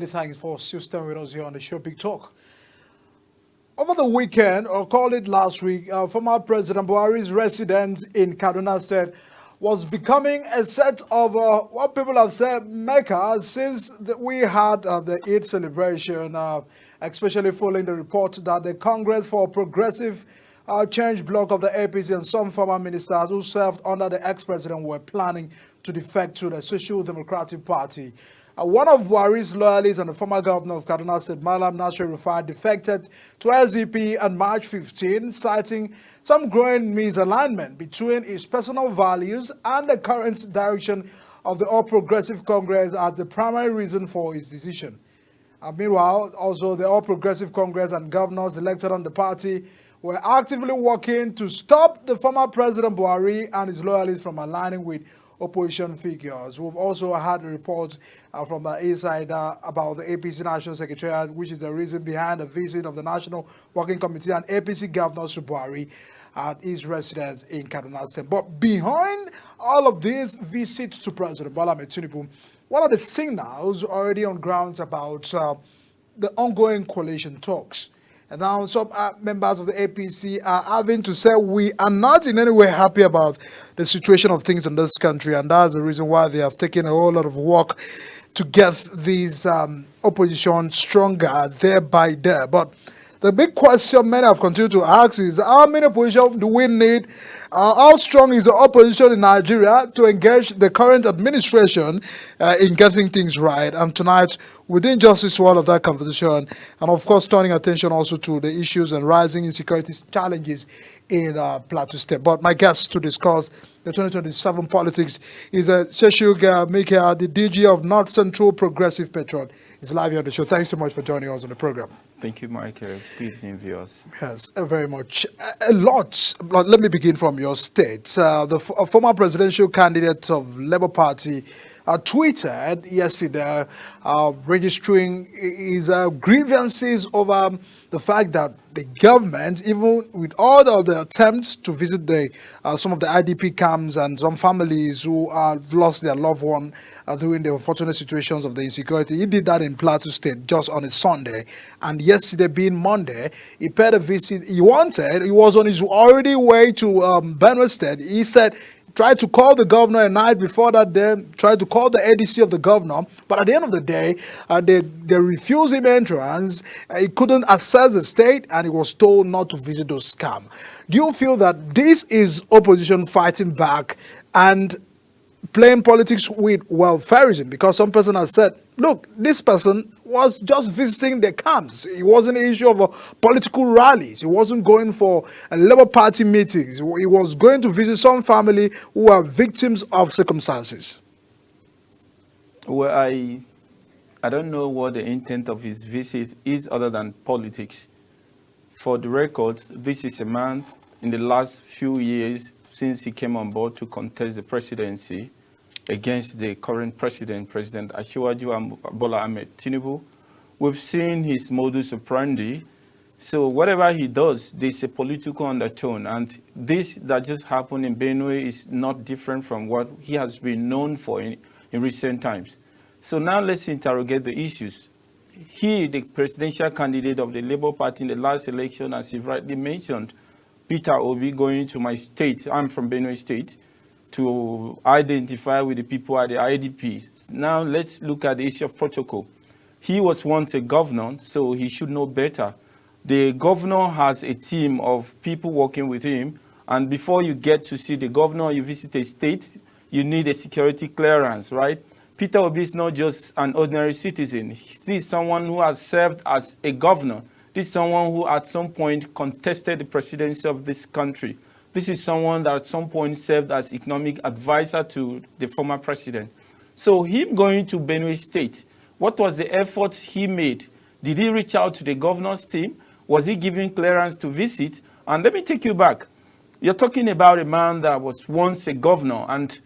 everybody. Thanks for still staying with us here on the show Big Talk. Over the weekend, or call it last week, former President Buhari's residence in Kaduna State was becoming a set of what people have said Mecca since we had the Eid celebration, especially following the report that the Congress for Progressive Change bloc of the APC and some former ministers who served under the ex-president were planning to defect to the Social Democratic Party. One of Buhari's loyalists and the former governor of Kaduna State, Malam Nasir Rufai, defected to SDP on March 15, citing some growing misalignment between his personal values and the current direction of the All Progressive Congress as the primary reason for his decision. Meanwhile, also the All Progressive Congress and governors elected on the party were actively working to stop the former President Buhari and his loyalists from aligning with opposition figures. We've also had a report from the insider about the APC National Secretariat, which is the reason behind the visit of the National Working Committee and APC Governor Buhari at his residence in Kaduna State. But behind all of these visits to President Bola Ahmed Tinubu, what are the signals already on grounds about the ongoing coalition talks? And now some members of the APC are having to say we are not in any way happy about the situation of things in this country, and that's the reason why they have taken a whole lot of work to get these opposition stronger day by day. But the big question many have continued to ask is how many opposition do we need? How strong is the opposition in Nigeria to engage the current administration in getting things right? And tonight, we didn't just listen to all of that conversation, and of course, turning attention also to the issues and rising insecurity challenges in Plateau State. But my guest to discuss the 2027 politics is Sheshug Mika, the DG of North Central Progressive Petrol. He's live here on the show. Thanks so much for joining us on the program. Thank you, Michael. Good evening, viewers. Yes, very much. A lot. Let me begin from your state. The former presidential candidate of Labour Party tweeted yesterday registering his grievances over the fact that the government, even with all of the attempts to visit some of the IDP camps and some families who lost their loved one during the unfortunate situations of the insecurity, he did that in Plateau State just on a Sunday. And yesterday being Monday, he paid a visit. He was on his already way to Benue State. He said, tried to call the governor a night before that day, tried to call the ADC of the governor, but at the end of the day, they refused him entrance. He couldn't access the state, and he was told not to visit those camps. Do you feel that this is opposition fighting back and playing politics with welfareism? Because some person has said, look, this person was just visiting the camps. It wasn't an issue of political rallies. He wasn't going for a Labour Party meetings. He was going to visit some family who are victims of circumstances. Well, I don't know what the intent of his visit is other than politics. For the records, this is a man in the last few years since he came on board to contest the presidency against the current president, President Asiwaju Bola Ahmed Tinubu. We've seen his modus operandi. So whatever he does, there's a political undertone. And this that just happened in Benue is not different from what he has been known for in recent times. So now let's interrogate the issues. He, the presidential candidate of the Labour Party in the last election, as he rightly mentioned, Peter Obi, going to my state, I'm from Benue State, to identify with the people at the IDP. Now let's look at the issue of protocol. He was once a governor, so he should know better. The governor has a team of people working with him, and before you get to see the governor, you visit a state, you need a security clearance, right? Peter Obi is not just an ordinary citizen. He is someone who has served as a governor. This is someone who at some point contested the presidency of this country. This is someone that at some point served as economic advisor to the former president. So him going to Benue State, what was the effort he made? Did he reach out to the governor's team? Was he given clearance to visit? And let me take you back. You're talking about a man that was once a governor, and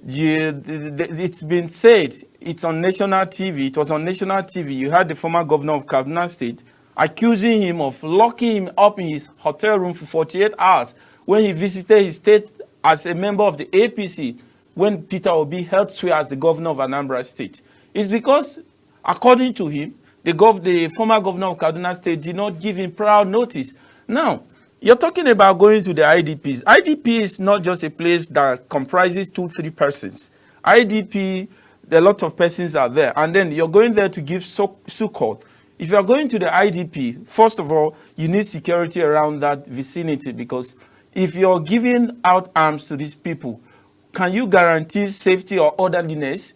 it's been said, it's on national TV. It was on national TV. You had the former governor of Kaduna State accusing him of locking him up in his hotel room for 48 hours when he visited his state as a member of the APC, when Peter Obi held sway as the governor of Anambra State. It's because According to him, the former governor of Kaduna State did not give him prior notice. Now, you're talking about going to the IDPs. IDP is not just a place that comprises 2-3 persons. IDP, a lot of persons are there. And then you're going there to give succor. If you're going to the IDP, first of all, you need security around that vicinity, because if you're giving out arms to these people, can you guarantee safety or orderliness?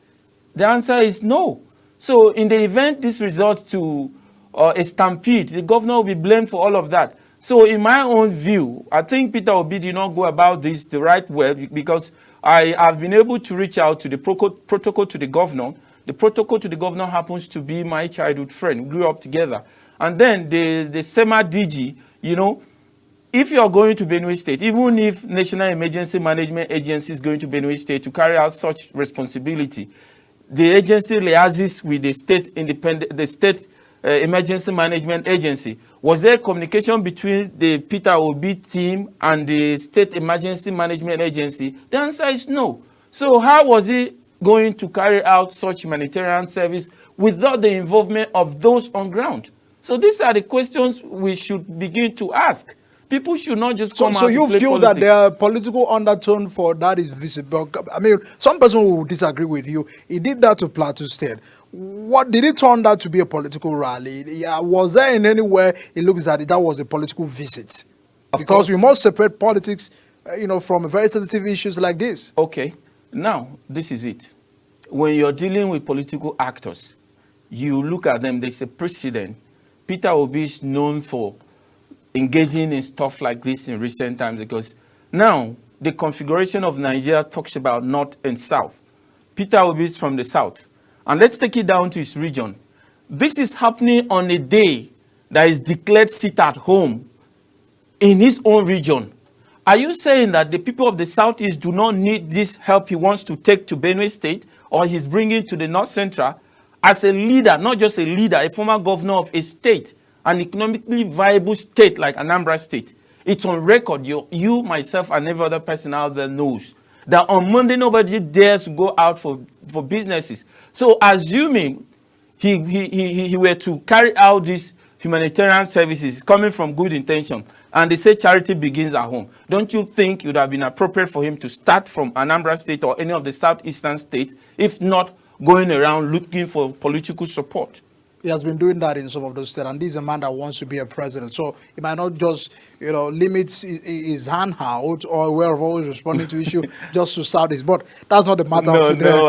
The answer is no. So in the event this results to a stampede, the governor will be blamed for all of that. So in my own view, I think Peter Obi did not go about this the right way, because I have been able to reach out to the protocol to the governor. The protocol to the governor happens to be my childhood friend. We grew up together. And then the SEMA DG, you know, if you are going to Benue State, even if National Emergency Management Agency is going to Benue State to carry out such responsibility, the agency liaises with the state emergency management agency. Was there communication between the Peter Obi team and the state emergency management agency? The answer is no. So how was he going to carry out such humanitarian service without the involvement of those on ground? So these are the questions we should begin to ask. People should not just come out to play politics. So you feel that the political undertone for that is visible? I mean, some person will disagree with you. He did that to Plateau State. What did it turn out to be a political rally? Was there in any way it looks that that was a political visit? Because we must separate politics, from very sensitive issues like this. Okay. Now, this is it. When you're dealing with political actors, you look at them, there's a precedent. Peter Obi is known for engaging in stuff like this in recent times, because now the configuration of Nigeria talks about north and south. Peter Obi is from the south. And let's take it down to his region. This is happening on a day that is declared sit at home in his own region. Are you saying that the people of the Southeast do not need this help he wants to take to Benue State, or he's bringing to the North Central as a leader, not just a leader, a former governor of a state, an economically viable state like Anambra State? It's on record. You, myself, and every other person out there knows that on Monday nobody dares to go out for businesses. So assuming he were to carry out these humanitarian services coming from good intention, and they say charity begins at home, don't you think it would have been appropriate for him to start from Anambra State or any of the southeastern states, if not going around looking for political support? He has been doing that in some of those states, and this is a man that wants to be a president. So he might not just, limit his hand out or way of always responding to issue just to Saudis. But that's not the matter of today. No,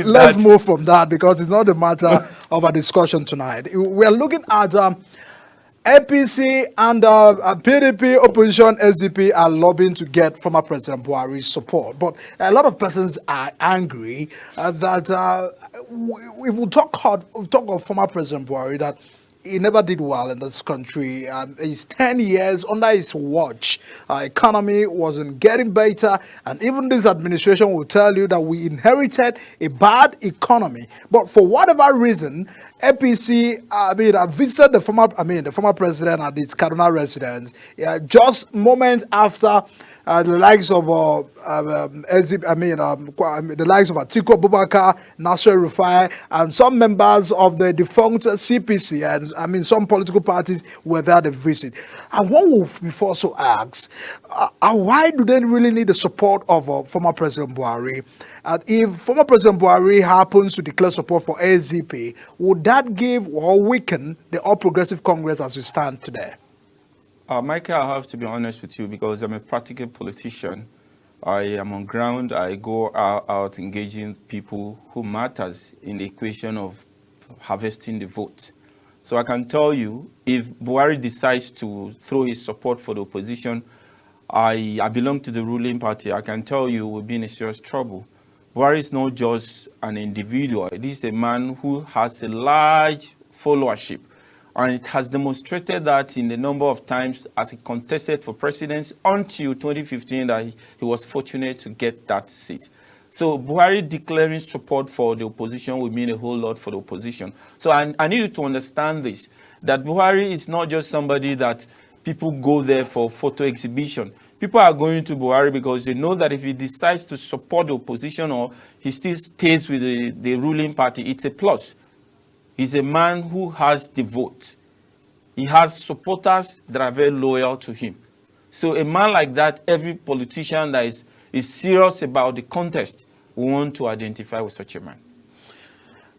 let's move from that, because it's not the matter of our discussion tonight. We are looking at APC and PDP opposition SDP are lobbying to get former President Buhari's support. But a lot of persons are angry that if we talk of former President Buhari, that he never did well in this country. His 10 years under his watch, economy wasn't getting better, and even this administration will tell you that we inherited a bad economy. But for whatever reason, APC, visited the former president at his Kaduna residence just moments after the likes of the likes of Atiku Abubakar, Nasser Rufai, and some members of the defunct CPC, and some political parties were there to visit. And one will also ask, why do they really need the support of former President Buhari? If former President Buhari happens to declare support for SDP, would that give or weaken the All Progressive Congress as we stand today? Michael, I have to be honest with you, because I'm a practical politician. I am on ground. I go out engaging people who matters in the equation of harvesting the vote. So I can tell you, if Buhari decides to throw his support for the opposition, I belong to the ruling party, I can tell you we'll be in a serious trouble. Buhari is not just an individual. This is a man who has a large followership. And it has demonstrated that in the number of times as he contested for presidency until 2015 that he was fortunate to get that seat. So Buhari declaring support for the opposition will mean a whole lot for the opposition. So I need you to understand this, that Buhari is not just somebody that people go there for photo exhibition. People are going to Buhari because they know that if he decides to support the opposition or he still stays with the ruling party, it's a plus. He's a man who has the vote. He has supporters that are very loyal to him. So a man like that, every politician that is serious about the contest will want to identify with such a man.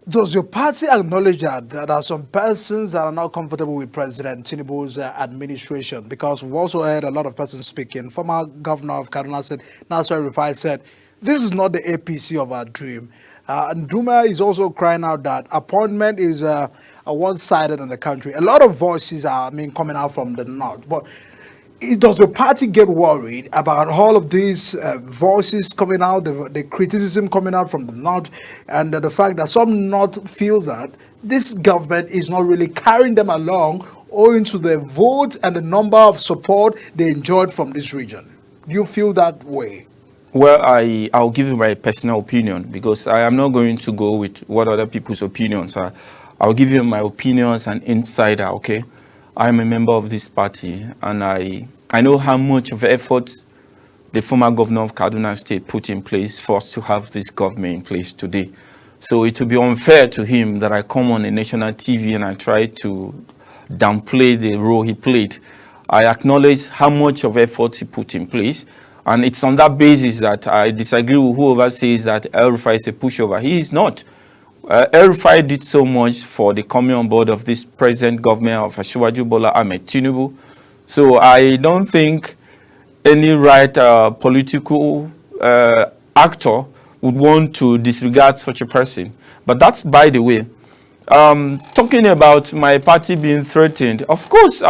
Does your party acknowledge that there are some persons that are not comfortable with President Tinubu's administration? Because we've also heard a lot of persons speaking. Former governor of Kaduna said, Nasser Rufai said, this is not the APC of our dream. And Duma is also crying out that appointment is a one-sided in the country. A lot of voices are coming out from the north. But does the party get worried about all of these voices coming out, the criticism coming out from the north, and the fact that some north feels that this government is not really carrying them along owing to the vote and the number of support they enjoyed from this region? Do you feel that way? Well, I'll give you my personal opinion, because I am not going to go with what other people's opinions are. I'll give you my opinions and insider, okay? I'm a member of this party, and I know how much of effort the former governor of Kaduna State put in place for us to have this government in place today. So it would be unfair to him that I come on a national TV and I try to downplay the role he played. I acknowledge how much of effort he put in place, and it's on that basis that I disagree with whoever says that El-Rufai is a pushover. He is not. El-Rufai did so much for the coming on board of this present government of Asiwaju Bola Ahmed Tinubu. So I don't think any right political actor would want to disregard such a person. But that's by the way. Talking about my party being threatened, of course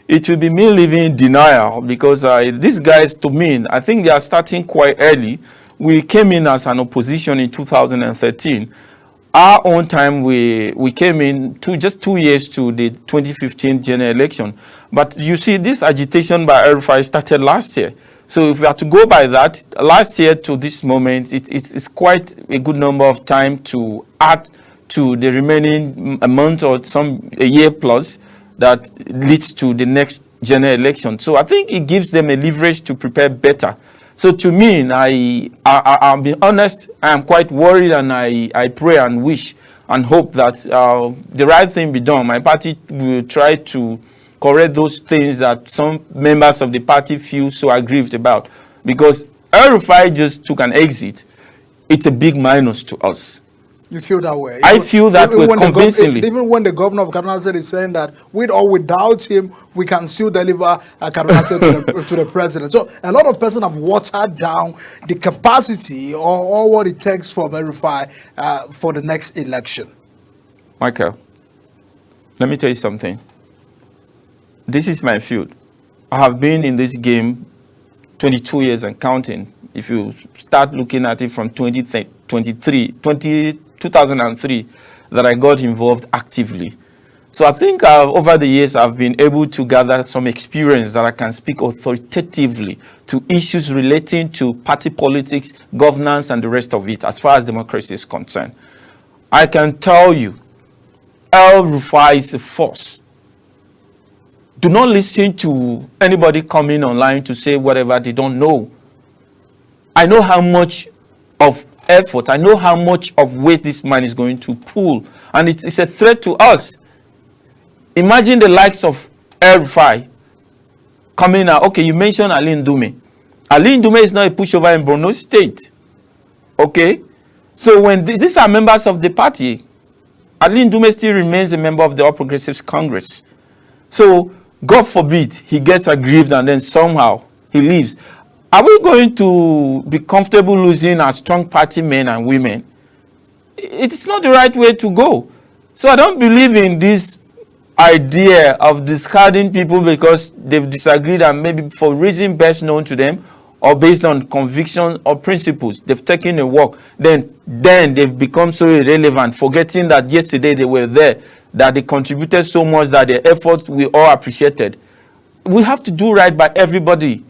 it will be me living in denial, because these guys, to me, I think they are starting quite early. We came in as an opposition in 2013. Our own time, we came in just 2 years to the 2015 general election. But you see, this agitation by El-Rufai started last year. So if we have to go by that, last year to this moment, it's quite a good number of time to add to the remaining month or a year plus that leads to the next general election. So I think it gives them a leverage to prepare better. So to me, I'll be honest, I am quite worried, and I pray and wish and hope that the right thing be done. My party will try to correct those things that some members of the party feel so aggrieved about. Because El-Rufai just took an exit. It's a big minus to us. You feel that way? I feel that way convincingly. Even when the governor of Kaduna State is saying that with or without him, we can still deliver Kaduna State to the president. So a lot of persons have watered down the capacity or what it takes for El-Rufai for the next election. Michael, let me tell you something. This is my field. I have been in this game 22 years and counting. If you start looking at it from 2003, that I got involved actively. So I think over the years, I've been able to gather some experience that I can speak authoritatively to issues relating to party politics, governance, and the rest of it, as far as democracy is concerned. I can tell you, El-Rufai is a force. Do not listen to anybody coming online to say whatever they don't know. I know how much of effort, I know how much of weight this man is going to pull, and it's a threat to us. Imagine the likes of El-Rufai coming out. Okay, you mentioned Ali Ndume. Ali Ndume is not a pushover in Borno State. Okay? So when these are members of the party, Ali Ndume still remains a member of the All Progressives Congress. So, God forbid, he gets aggrieved and then somehow he leaves. Are we going to be comfortable losing our strong party men and women? It's not the right way to go. So I don't believe in this idea of discarding people because they've disagreed and maybe for reason best known to them or based on conviction or principles. They've taken a walk. Then they've become so irrelevant, forgetting that yesterday they were there, that they contributed so much that their efforts we all appreciated. We have to do right by everybody.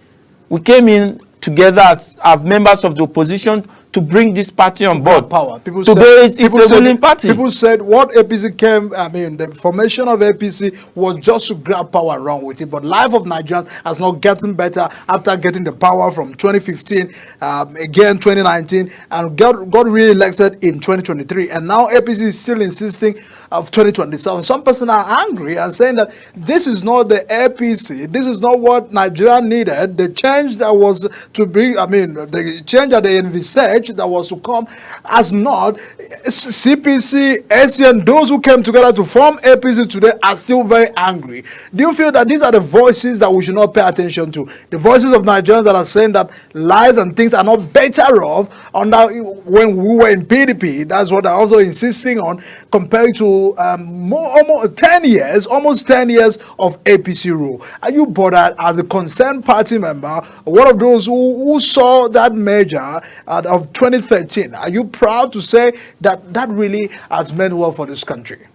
We came in together as members of the opposition to bring this party on board. Power. People Today, said, it's a ruling party. People said what APC came, I mean, the formation of APC was just to grab power and run with it. But life of Nigerians has not gotten better after getting the power from 2015, again 2019, and got re-elected in 2023. And now APC is still insisting of 2027. Some person are angry and saying that this is not the APC. This is not what Nigeria needed. The change that was to bring, I mean, the change that they envisaged that was to come as not. CPC, SCN, those who came together to form APC today are still very angry. Do you feel that these are the voices that we should not pay attention to? The voices of Nigerians that are saying that lives and things are not better off under when we were in PDP. That's what they're also insisting on, compared to almost 10 years of APC rule. Are you bothered as a concerned party member, one of those who saw that merger of 2013? Are you proud to say that that really has meant well for this country?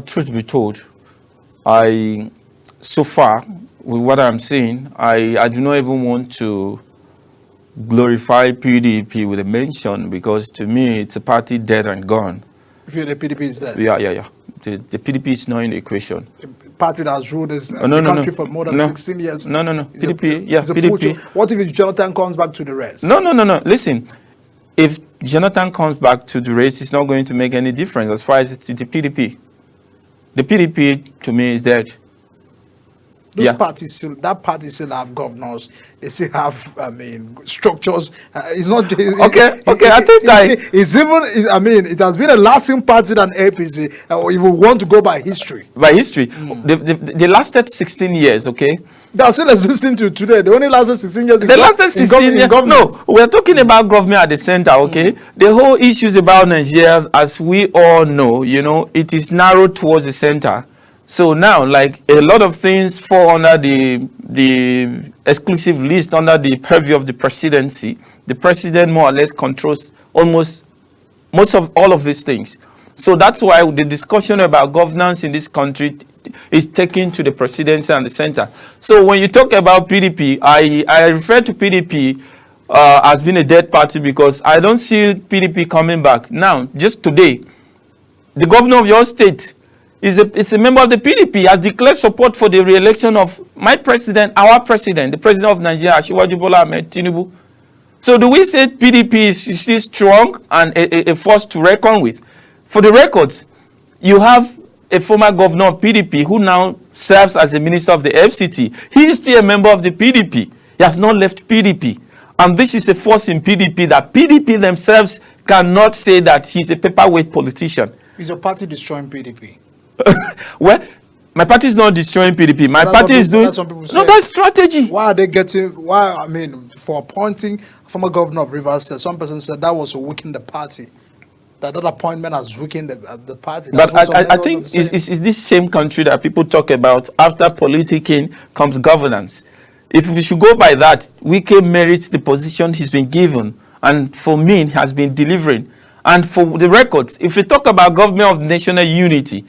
Truth be told, so far, with what I'm saying, I do not even want to glorify PDP with a mention, because to me, it's a party dead and gone. If you're the PDP is dead? Yeah. The PDP is not in the equation. The party that has ruled this country for more than 16 years? No. PDP, yes, PDP. What if Jonathan comes back to the race? No. Listen, if Jonathan comes back to the race, it's not going to make any difference as far as the PDP. The PDP, to me, is dead. That party still have governors. They still have, I mean, structures. It's not okay. I think it's even. I mean, it has been a lasting party than APC. If we want to go by history. They lasted 16 years. Okay. They are still existing to today. They only lasted 16 years. They lasted 16 years. No, we're talking about government at the center. Okay. The whole issues about Nigeria, as we all know, it is narrowed towards the center. So now, like, a lot of things fall under the exclusive list under the purview of the presidency. The president more or less controls most of all of these things. So that's why the discussion about governance in this country is taken to the presidency and the center. So when you talk about PDP, I refer to PDP as being a dead party, because I don't see PDP coming back. Now, just today, the governor of your state is a member of the PDP, has declared support for the re-election of my president, our president, the president of Nigeria, Asiwaju Bola Ahmed Tinubu. So do we say PDP is still strong and a force to reckon with? For the records, you have a former governor of PDP who now serves as a minister of the FCT. He is still a member of the PDP. He has not left PDP. And this is a force in PDP that PDP themselves cannot say that he's a paperweight politician. Is your party destroying PDP? Well, my party is not destroying PDP. My party is doing. No, that's strategy. Why are they getting? Why? I mean, for appointing former governor of Rivers State, some person said that was to weaken the party. That appointment has weakened the party. But I think it's this same country that people talk about. After politicking comes governance. If we should go by that, Wike merits the position he's been given, and for me, has been delivering. And for the records, if we talk about government of national unity,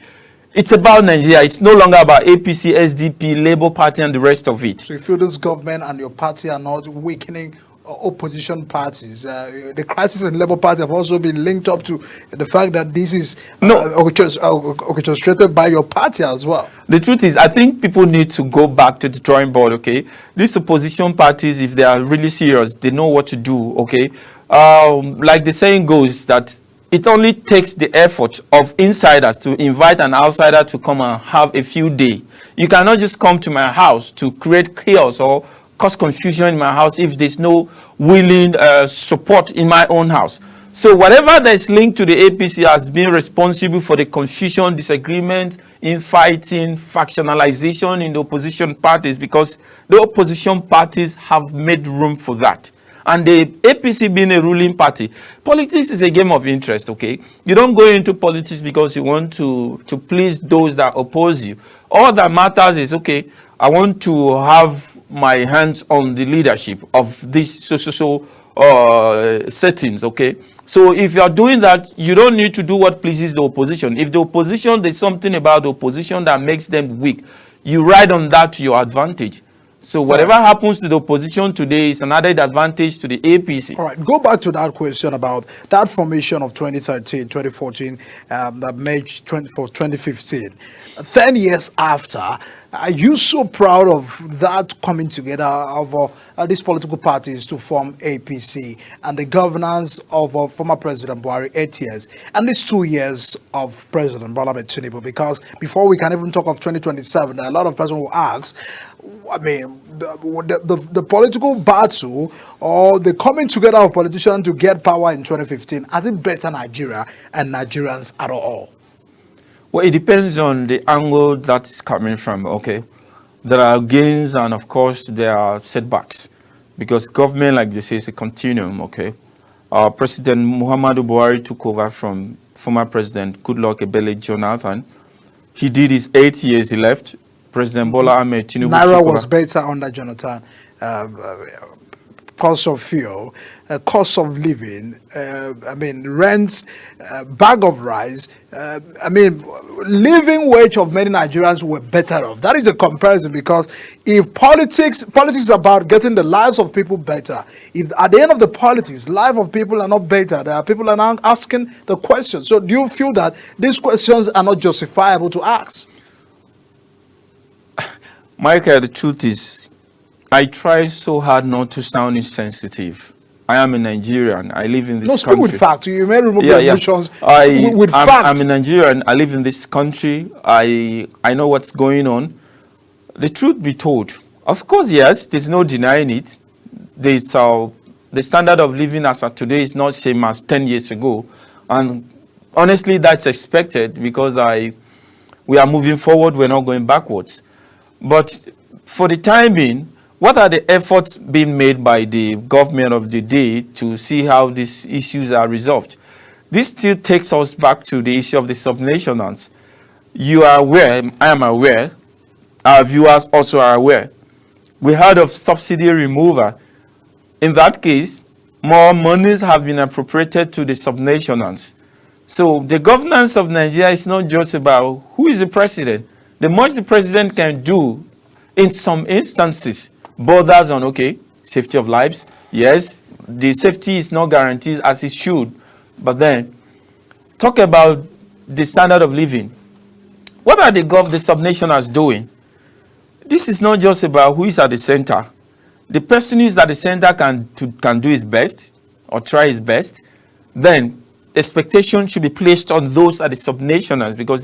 it's about Nigeria. It's no longer about APC, SDP, Labour Party, and the rest of it. So you feel this government and your party are not weakening opposition parties? The crisis in Labour Party have also been linked up to the fact that this is orchestrated by your party as well. The truth is, I think people need to go back to the drawing board, okay? These opposition parties, if they are really serious, they know what to do, okay? Like the saying goes, that it only takes the effort of insiders to invite an outsider to come and have a field day. You cannot just come to my house to create chaos or cause confusion in my house if there's no willing support in my own house. So whatever that is linked to the APC has been responsible for the confusion, disagreement, infighting, factionalization in the opposition parties, because the opposition parties have made room for that. And the APC being a ruling party, politics is a game of interest, okay? You don't go into politics because you want to please those that oppose you. All that matters is, okay, I want to have my hands on the leadership of these settings, okay? So if you are doing that, you don't need to do what pleases the opposition. If the opposition, there's something about the opposition that makes them weak, you ride on that to your advantage. So whatever happens to the opposition today is an added advantage to the APC. All right, go back to that question about that formation of 2013, 2014, that March 24, 2015. 10 years after, are you so proud of that coming together of these political parties to form APC and the governance of former President Buhari 8 years and these 2 years of President Bola Ahmed Tinubu? Because before we can even talk of 2027, a lot of persons will ask, I mean, the political battle or the coming together of politicians to get power in 2015, has it better Nigeria and Nigerians at all? Well, it depends on the angle that's coming from, okay? There are gains and, of course, there are setbacks. Because government, like they say, is a continuum, okay? President Muhammadu Buhari took over from former President Goodluck Ebele Jonathan. He did his 8 years, he left. President Bola Ahmed Tinubu Naira was better under Jonathan. Cost of fuel, cost of living, I mean, rents, bag of rice, I mean, living wage of many Nigerians were better off. That is a comparison, because if politics is about getting the lives of people better, if at the end of the politics, life of people are not better, there are people are now asking the questions. So do you feel that these questions are not justifiable to ask? Michael, the truth is, I try so hard not to sound insensitive. I am a Nigerian. I live in this country. No, speak with facts. You may remove your emotions with facts. I'm a Nigerian. I live in this country. I know what's going on. The truth be told, of course, yes, there's no denying it. The standard of living as of today is not the same as 10 years ago. And honestly, that's expected, because we are moving forward. We're not going backwards. But for the time being, what are the efforts being made by the government of the day to see how these issues are resolved? This still takes us back to the issue of the subnationals. You are aware, I am aware, our viewers also are aware. We heard of subsidy removal. In that case, more monies have been appropriated to the subnationals. So the governance of Nigeria is not just about who is the president. The much the president can do in some instances borders on, okay, safety of lives. Yes, the safety is not guaranteed as it should. But then, talk about the standard of living. What are the subnationals doing? This is not just about who is at the center. The person who is at the center can do his best or try his best. Then, expectation should be placed on those at the subnationals, because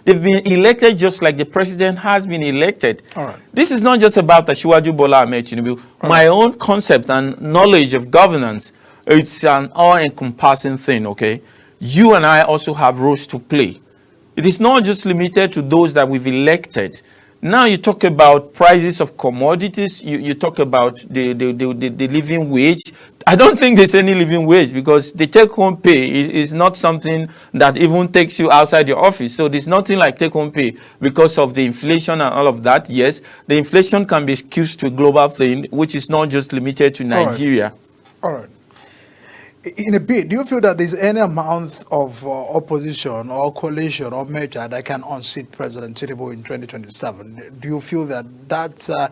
they've been elected just like the president has been elected. All right. This is not just about Asiwaju Bola Ahmed Tinubu. My own concept and knowledge of governance, it's an all-encompassing thing, okay? You and I also have roles to play. It is not just limited to those that we've elected. Now you talk about prices of commodities, you talk about the living wage. I don't think there's any living wage, because the take-home pay is not something that even takes you outside your office. So there's nothing like take-home pay because of the inflation and all of that. Yes, the inflation can be skewed to a global thing, which is not just limited to Nigeria. All right. In a bit, do you feel that there's any amount of opposition or coalition or merger that can unseat President Tinubu in 2027? Do you feel that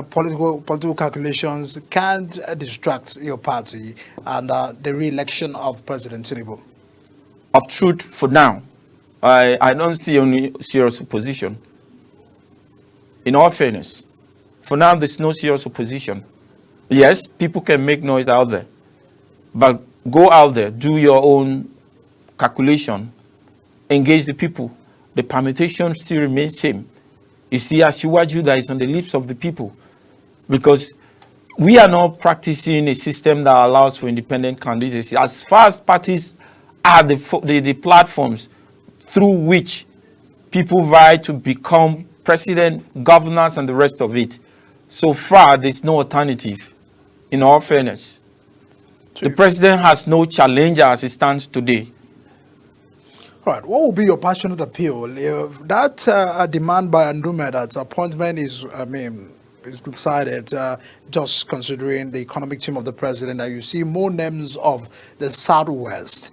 political calculations can't distract your party and the re-election of President Tinubu? Of truth, for now, I don't see any serious opposition. In all fairness, for now, there's no serious opposition. Yes, people can make noise out there. But go out there, do your own calculation, engage the people. The permutation still remains same. You see, Asiwaju that is on the lips of the people. Because we are not practicing a system that allows for independent candidacy. As far as parties are the platforms through which people vie to become president, governors, and the rest of it. So far, there's no alternative, in all fairness. The president has no challenger as it stands today. All right. What will be your passionate appeal if that demand by Ndume that appointment is, decided, just considering the economic team of the president, that you see more names of the Southwest.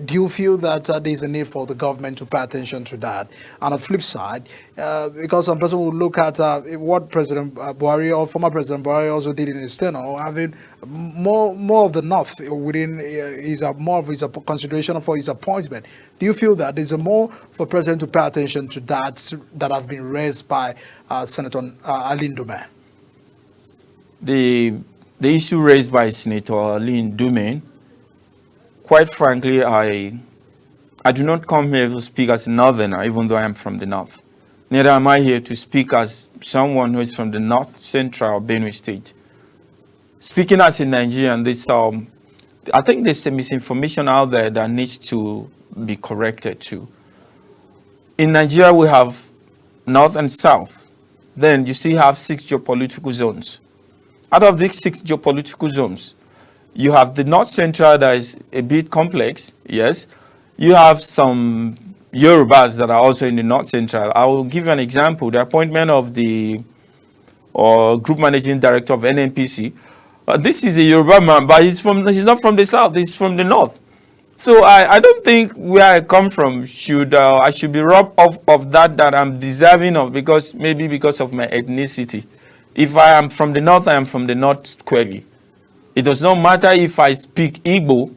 Do you feel that there's a need for the government to pay attention to that? On the flip side, because some person will look at what President Buhari or former President Buhari also did in his tenure, having more of the North within more of his consideration for his appointment. Do you feel that there's a more for President to pay attention to that has been raised by Senator Ali Ndume? The issue raised by Senator Ali Ndume, quite frankly, I do not come here to speak as a northerner, even though I am from the north. Neither am I here to speak as someone who is from the north central Benue State. Speaking as a Nigerian, I think there's some misinformation out there that needs to be corrected too. In Nigeria, we have north and south. Then you still have 6 geopolitical zones. Out of these 6 geopolitical zones, you have the north central that is a bit complex, yes. You have some Yorubas that are also in the north central. I will give you an example. The appointment of the group managing director of NNPC. This is a Yoruba man, but he's not from the south, he's from the north. So I don't think where I come from I should be robbed of that I'm deserving of, maybe because of my ethnicity. If I am from the north, I am from the north squarely. It does not matter if I speak Igbo,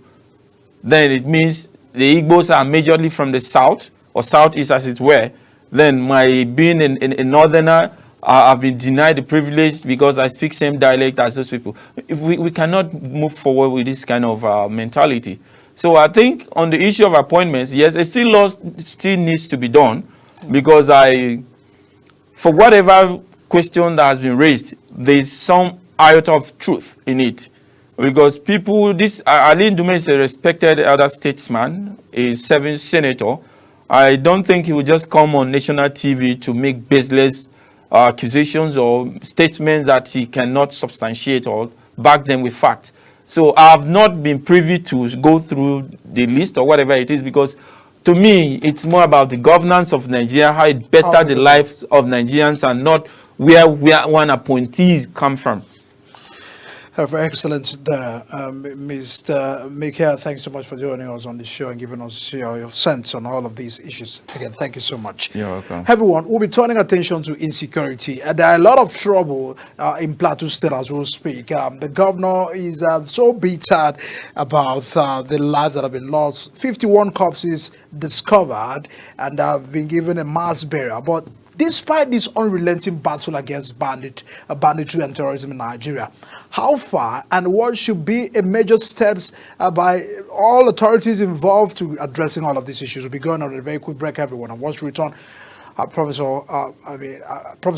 then it means the Igbos are majorly from the south, or southeast as it were. Then my being a northerner, I've been denied the privilege because I speak same dialect as those people. We cannot move forward with this kind of mentality. So I think on the issue of appointments, yes, it still needs to be done, because for whatever question that has been raised, there is some iota of truth in it. Because Ali Ndume is a respected elder statesman, a 7th senator. I don't think he will just come on national TV to make baseless accusations or statements that he cannot substantiate or back them with facts. So I have not been privy to go through the list or whatever it is, because to me, it's more about the governance of Nigeria, how it better the lives of Nigerians, and not where one appointees come from. Very excellent there. Mr. Mikael, thanks so much for joining us on the show and giving us your sense on all of these issues. Again, thank you so much. You're welcome. Everyone, we'll be turning attention to insecurity. There are a lot of trouble in Plateau State as we speak. The governor is so bitter about the lives that have been lost. 51 corpses discovered and have been given a mass burial. But despite this unrelenting battle against banditry and terrorism in Nigeria, how far and what should be a major steps by all authorities involved to addressing all of these issues? We'll be going on a very quick break, everyone. And once we return, Professor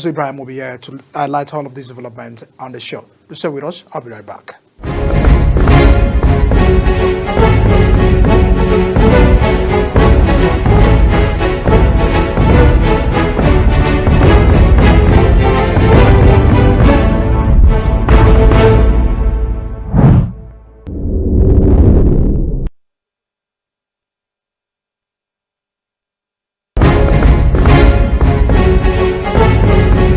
Ibrahim will be here to highlight all of these developments on the show. Stay with us. I'll be right back.